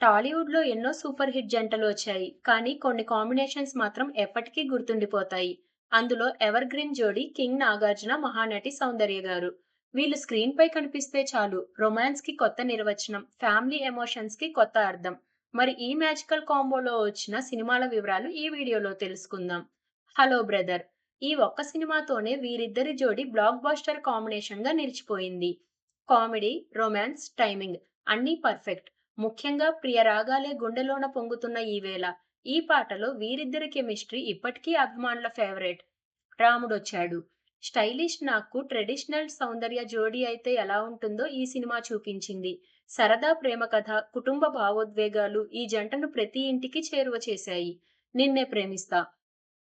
టాలీవుడ్‌లో ఎన్నో super hit జంటలు వచ్చాయి. కానీ కొన్ని కాంబినేషన్స్ మాత్రం ఎప్పటికీ గుర్తుండిపోతాయి. అందులో ఎవర్ గ్రీన్ జోడీ కింగ్ నాగార్జున, మహానటి సౌందర్య గారు. వీళ్ళు స్క్రీన్‌పై కనిపిస్తే చాలు రొమాన్స్‌కి కొత్త నిర్వచనం, ఫ్యామిలీ ఎమోషన్స్‌కి కొత్త అర్థం. మరి ఈ మ్యాజికల్ కాంబోలో వచ్చిన సినిమాల వివరాలు ఈ వీడియోలో తెలుసుకుందాం. Hello brother! ఈ ఒక్క సినిమాతోనే వీరిద్దరి జోడీ బ్లాక్ బస్టర్ కాంబినేషన్‌గా నిలిచిపోయింది. కామెడీ, రొమాన్స్, టైమింగ్ అన్నీ పర్ఫెక్ట్. ముఖ్యంగా 'ప్రియ రాగాలే గుండెలోన పొంగుతున్న ఈ వేళ' ఈ పాటలో వీరిద్దరి కెమిస్ట్రీ ఇప్పటికీ అభిమానుల ఫేవరెట్. 'రాముడొచ్చాడు' స్టైలిష్ నాగ్‌కు ట్రెడిషనల్ సౌందర్య జోడీ అయితే ఎలా ఉంటుందో ఈ సినిమా చూపించింది. సరదా ప్రేమ కథ, కుటుంబ భావోద్వేగాలు ఈ జంటను ప్రతి ఇంటికి చేరువ చేశాయి. 'నిన్నే ప్రేమిస్తా'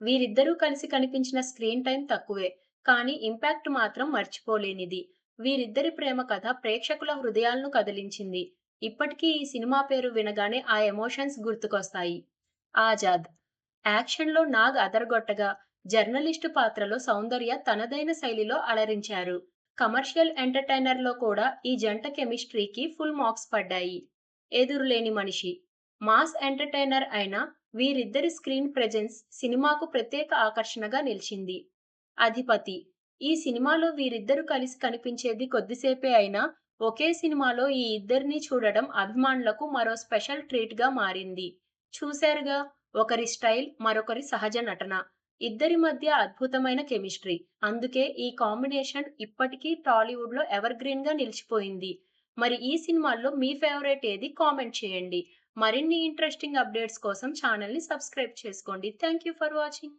వీరిద్దరూ కలిసి కనిపించిన స్క్రీన్ టైం తక్కువే. కానీ ఇంపాక్ట్ మాత్రం మర్చిపోలేనిది. వీరిద్దరి ప్రేమ కథ ప్రేక్షకుల హృదయాలను కదిలించింది. ఇప్పటికీ ఈ సినిమా పేరు వినగానే ఆ ఎమోషన్స్ గుర్తుకొస్తాయి. 'ఆజాద్' యాక్షన్‌లో నాగ్ అదరగొట్టగా, జర్నలిస్టు పాత్రలో సౌందర్య తనదైన శైలిలో అలరించారు. కమర్షియల్ ఎంటర్‌టైనర్‌లో కూడా ఈ జంట కెమిస్ట్రీకి ఫుల్ మార్క్స్ పడ్డాయి. 'ఎదురులేని మనిషి' మాస్ ఎంటర్‌టైనర్ అయిన వీరిద్దరి స్క్రీన్ ప్రెజెన్స్ సినిమాకు ప్రత్యేక ఆకర్షణగా నిలిచింది. 'అధిపతి' ఈ సినిమాలో వీరిద్దరూ కలిసి కనిపించేది కొద్దిసేపే అయినా, ఒకే సినిమాలో ఈ ఇద్దరిని చూడడం అభిమానులకు మరో స్పెషల్ ట్రీట్‌గా మారింది. చూశారుగా, ఒకరి స్టైల్, మరొకరి సహజ నటన. ఇద్దరి మధ్య అద్భుతమైన కెమిస్ట్రీ. అందుకే ఈ కాంబినేషన్ ఇప్పటికీ టాలీవుడ్‌లో ఎవర్ గ్రీన్‌గా నిలిచిపోయింది. మరి ఈ సినిమాల్లో మీ ఫేవరెట్ ఏది కామెంట్ చేయండి. మరిన్ని ఇంట్రెస్టింగ్ అప్డేట్స్ కోసం ఛానెల్‌ని సబ్స్క్రైబ్ చేసుకోండి. Thank you for watching.